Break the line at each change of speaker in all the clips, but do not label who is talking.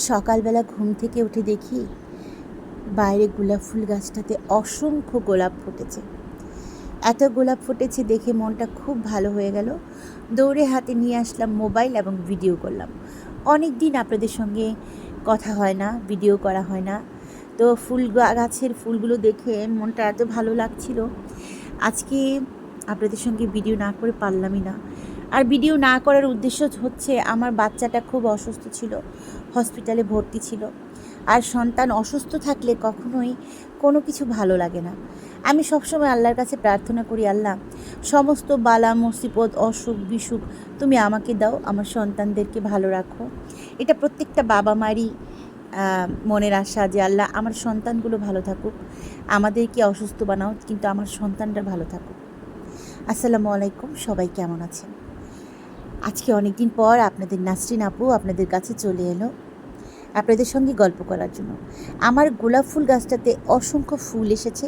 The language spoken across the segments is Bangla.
সকালবেলা ঘুম থেকে উঠে দেখি বাইরে গোলাপ ফুল গাছটাতে অসংখ্য গোলাপ ফুটেছে। এত গোলাপ ফুটেছে দেখে মনটা খুব ভালো হয়ে গেল। দৌড়ে হাতে নিয়ে আসলাম মোবাইল এবং ভিডিও করলাম। অনেক দিন আপনাদের সঙ্গে কথা হয় না, ভিডিও করা হয় না। তো গাছের ফুলগুলো দেখে মনটা এত ভালো লাগছিল, আজকে আপনাদের সঙ্গে ভিডিও না করে পারলামই না। আর ভিডিও না করার উদ্দেশ্য হচ্ছে, আমার বাচ্চাটা খুব অসুস্থ ছিল, হসপিটালে ভর্তি ছিল। আর সন্তান অসুস্থ থাকলে কখনোই কোনো কিছু ভালো লাগে না। আমি সবসময় আল্লাহর কাছে প্রার্থনা করি, আল্লাহ সমস্ত বালা মুসিবত অসুখ বিসুখ তুমি আমাকে দাও, আমার সন্তানদেরকে ভালো রাখো। এটা প্রত্যেকটা বাবা মারই মনের আশা যে আল্লাহ আমার সন্তানগুলো ভালো থাকুক, আমাদেরকে অসুস্থ বানাও কিন্তু আমার সন্তানরা ভালো থাকুক। আসসালামু আলাইকুম, সবাই কেমন আছেন? আজকে অনেক দিন পর আপনাদের নাসরিন আপু আপনাদের কাছে চলে এলো আপনাদের সঙ্গে গল্প করার জন্য। আমার গোলাপ ফুল গাছটাতে অসংখ্য ফুল এসেছে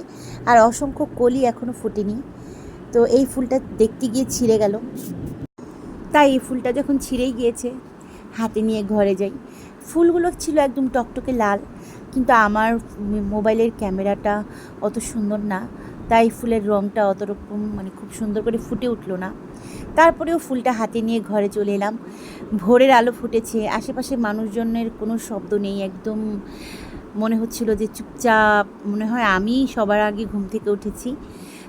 আর অসংখ্য কলি এখনও ফোটেনি। তো এই ফুলটা দেখতে গিয়ে ছিঁড়ে গেল, তাই এই ফুলটা যখন ছিঁড়েই গিয়েছে হাতে নিয়ে ঘরে যাই। ফুলগুলো ছিল একদম টকটকে লাল, কিন্তু আমার মোবাইলের ক্যামেরাটা অত সুন্দর না, তাই ফুলের রঙটা অত রকম খুব সুন্দর করে ফুটে উঠলো না। তারপরেও ফুলটা হাতে নিয়ে ঘরে চলে এলাম। ভোরের আলো ফুটেছে, আশেপাশে মানুষজনের কোনো শব্দ নেই, একদম মনে হচ্ছিল যে চুপচাপ, মনে হয় আমি সবার আগে ঘুম থেকে উঠেছি।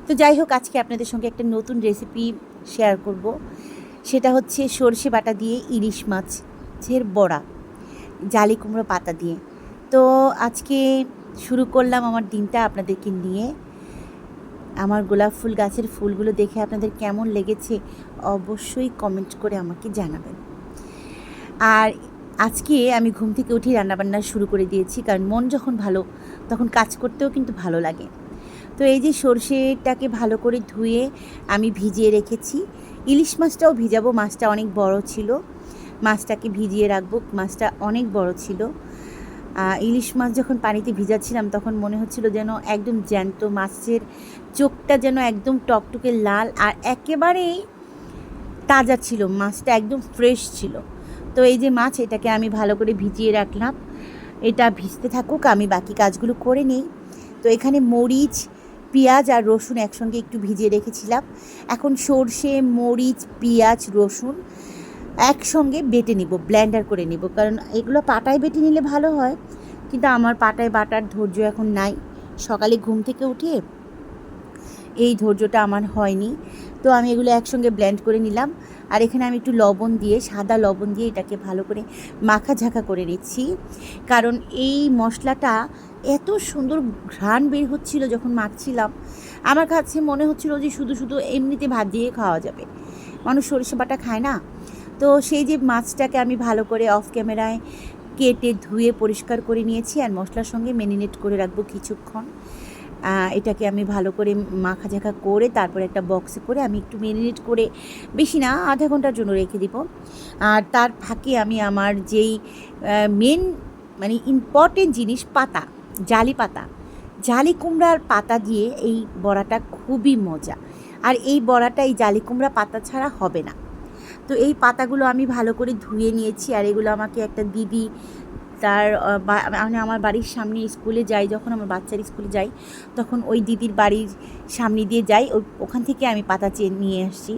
তো যাই হোক, আজকে আপনাদের সঙ্গে একটা নতুন রেসিপি শেয়ার করব। সেটা হচ্ছে সরষে বাটা দিয়ে ইলিশ মাছের বড়া, জালি কুমড়ো পাতা দিয়ে। তো আজকে শুরু করলাম আমার দিনটা আপনাদেরকে নিয়ে। আমার গোলাপ ফুল গাছের ফুলগুলো দেখে আপনাদের কেমন লেগেছে অবশ্যই কমেন্ট করে আমাকে জানাবেন। আর আজকে আমি ঘুম থেকে উঠে রান্নাবান্না শুরু করে দিয়েছি, কারণ মন যখন ভালো তখন কাজ করতেও কিন্তু ভালো লাগে। তো এই যে সরষেটাকে ভালো করে ধুয়ে আমি ভিজিয়ে রেখেছি। ইলিশ মাছটাও ভিজাবো, মাছটা অনেক বড় ছিল, মাছটাকে ভিজিয়ে রাখবো, মাছটা অনেক বড় ছিল। ইলিশ মাছ যখন পানিতে ভিজাচ্ছিলাম তখন মনে হচ্ছিল যেন একদম জ্যান্ত, মাছের চোখটা যেন একদম টকটকে লাল আর একেবারেই তাজা ছিল, মাছটা একদম ফ্রেশ ছিল। তো এই যে মাছ, এটাকে আমি ভালো করে ভিজিয়ে রাখলাম, এটা ভিজতে থাকুক, আমি বাকি কাজগুলো করে নিই। তো এখানে মরিচ, পেঁয়াজ আর রসুন একসঙ্গে একটু ভিজিয়ে রেখেছিলাম। এখন সর্ষে, মরিচ, পেঁয়াজ, রসুন একসঙ্গে বেটে নিব, ব্লেন্ডার করে নিব, কারণ এগুলো পাটায় বেটে নিলে ভালো হয়, কিন্তু আমার পাটায় বাটার ধৈর্য এখন নাই। সকালে ঘুম থেকে উঠে এই ধৈর্যটা আমার হয়নি। তো আমি এগুলো একসঙ্গে ব্লেন্ড করে নিলাম। আর এখানে আমি একটু লবণ দিয়ে, সাদা লবণ দিয়ে এটাকে ভালো করে মাখা ঝাঁকা করে নিচ্ছি, কারণ এই মশলাটা এত সুন্দর ঘ্রাণ বের হচ্ছিল যখন মাখছিলাম, আমার কাছে মনে হচ্ছিল যে শুধু শুধু এমনিতে ভাত দিয়ে খাওয়া যাবে, মানুষ সরিষা বাটা খায় না। তো সেই যে মাছটাকে আমি ভালো করে অফ ক্যামেরায় কেটে ধুয়ে পরিষ্কার করে নিয়েছি, আর মশলার সঙ্গে ম্যারিনেট করে রাখবো কিছুক্ষণ। এটাকে আমি ভালো করে মাখাঝাঁকা করে তারপরে একটা বক্সে করে আমি একটু ম্যারিনেট করে, বেশি না, আধা ঘন্টার জন্য রেখে দিব। আর তার ফাঁকে আমি আমার যেই মেন ইম্পর্টেন্ট জিনিস, পাতা, জালি পাতা, জালি কুমড়ার পাতা দিয়ে এই বড়াটা খুবই মজা। আর এই বড়াটা এই জালি কুমড়া পাতা ছাড়া হবে না। তো এই পাতাগুলো আমি ভালো করে ধুয়ে নিয়েছি, আর এগুলো আমাকে একটা দিদি, তার আমার বাড়ির সামনে স্কুলে যাই, যখন আমার বাচ্চার স্কুলে যাই তখন ওই দিদির বাড়ির সামনে দিয়ে যাই, ওখান থেকে আমি পাতা চেয়ে নিয়ে আসছি।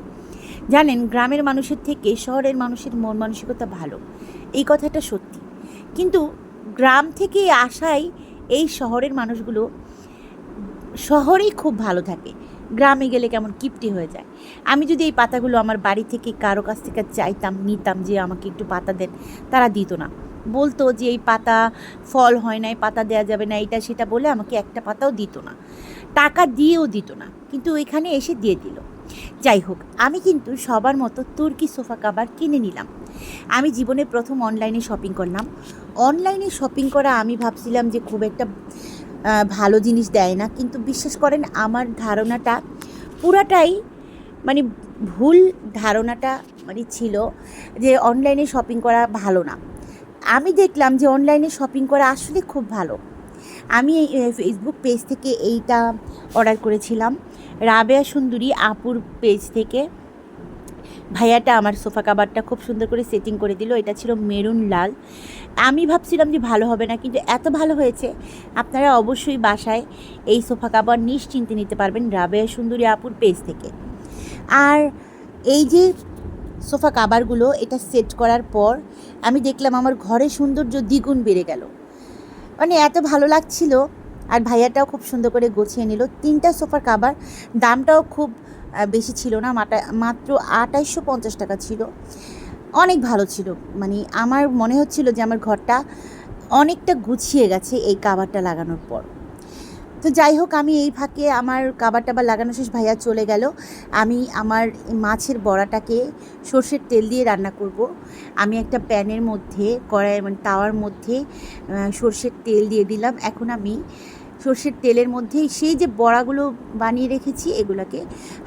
জানেন, গ্রামের মানুষের থেকে শহরের মানুষের মন মানসিকতা ভালো, এই কথাটা সত্যি। কিন্তু গ্রাম থেকে আসাই এই শহরের মানুষগুলো শহরেই খুব ভালো থাকে, গ্রামে গেলে কেমন কিপটি হয়ে যায়। আমি যদি এই পাতাগুলো আমার বাড়ি থেকে কারো কাছ থেকে চাইতাম, নিতাম যে আমাকে একটু পাতা দেন, তারা দিত না, বলতো যে এই পাতা ফল হয় না, এই পাতা দেওয়া যাবে না, এটা সেটা বলে আমাকে একটা পাতাও দিত না, টাকা দিয়েও দিত না, কিন্তু এখানে এসে দিয়ে দিল। যাই হোক, আমি কিন্তু সবার মতো তুর্কি সোফা কাভার কিনে নিলাম। আমি জীবনে প্রথম অনলাইনে শপিং করলাম। অনলাইনে শপিং করা আমি ভাবছিলাম যে খুব একটা ভালো জিনিস দেয় না, কিন্তু বিশ্বাস করেন আমার ধারণাটা পুরাটাই ভুল ধারণাটা ছিল যে অনলাইনে শপিং করা ভালো না। আমি দেখলাম যে অনলাইনে শপিং করা আসলে খুব ভালো। আমি এই ফেসবুক পেজ থেকে এইটা অর্ডার করেছিলাম, রাবেয়া সুন্দরী আপুর পেজ থেকে। ভাইয়াটা আমার সোফা কাভারটা খুব সুন্দর করে সেটিং করে দিল। এটা ছিল মেরুন লাল। আমি ভাবছিলাম যে ভালো হবে না, কিন্তু এত ভালো হয়েছে। আপনারা অবশ্যই বাসায় এই সোফা কাভার নিশ্চিন্তে নিতে পারবেন রাবেয়া সুন্দরী আপুর পেজ থেকে। আর এই যে সোফা কাভারগুলো এটা সেট করার পর আমি দেখলাম আমার ঘরের সৌন্দর্য দ্বিগুণ বেড়ে গেল। মানে এত ভালো লাগছিল। আর ভাইয়াটাও খুব সুন্দর করে গুছিয়ে নিল। 3টা সোফার কাভার, দামটাও খুব বেশি ছিল না, মাত্র 2850 টাকা ছিল। অনেক ভালো ছিল। মানে আমার মনে হচ্ছিল যে আমার ঘরটা অনেকটা গুছিয়ে গেছে এই কাভারটা লাগানোর পর। তো যাই হোক, আমি এই ফাঁকে আমার কাভার টাভার লাগানো শেষ, ভাইয়া চলে গেল। আমি আমার মাছের বড়াটাকে সর্ষের তেল দিয়ে রান্না করব। আমি একটা প্যানের মধ্যে মানে তাওয়ার মধ্যে সর্ষের তেল দিয়ে দিলাম। এখন আমি সর্ষের তেলের মধ্যেই সেই যে বড়াগুলো বানিয়ে রেখেছি এগুলোকে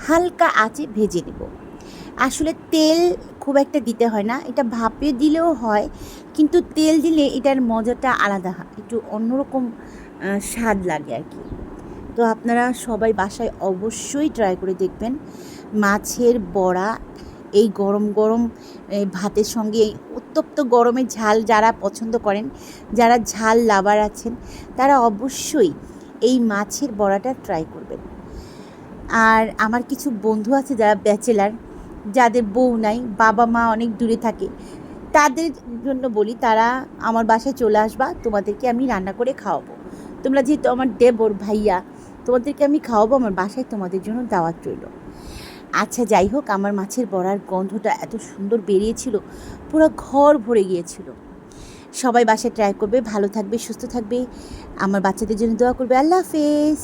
হালকা আঁচে ভেজে নেব। আসলে তেল খুব একটা দিতে হয় না, এটা ভাপে দিলেও হয়, কিন্তু তেল দিলে এটার মজাটা আলাদা হয়, একটু অন্যরকম স্বাদ লাগে আর কি। তো আপনারা সবাই বাসায় অবশ্যই ট্রাই করে দেখবেন। মাছের বড়া এই গরম গরম ভাতের সঙ্গে, এই উত্তপ্ত গরমে ঝাল যারা পছন্দ করেন, যারা ঝাল লাভার আছেন, তারা অবশ্যই এই মাছের বড়াটা ট্রাই করবেন। আর আমার কিছু বন্ধু আছে যারা ব্যাচেলার, যাদের বউ নাই, বাবা মা অনেক দূরে থাকে, তাদের জন্য বলি, তারা আমার বাসায় চলে আসবা, তোমাদেরকে আমি রান্না করে খাওয়াবো। তোমরা যেহেতু আমার দেবর ভাইয়া, তোমাদেরকে আমি খাওয়াবো, আমার বাসায় তোমাদের জন্য দাওয়াত রইল। আচ্ছা যাই হোক, আমার মাছের বড়ার গন্ধটা এত সুন্দর বেরিয়েছিল, পুরো ঘর ভরে গিয়েছিল। সবাই বাসায় ট্রাই করবে, ভালো থাকবে, সুস্থ থাকবে, আমার বাচ্চাদের জন্য দোয়া করবে। আল্লাহ হাফেজ।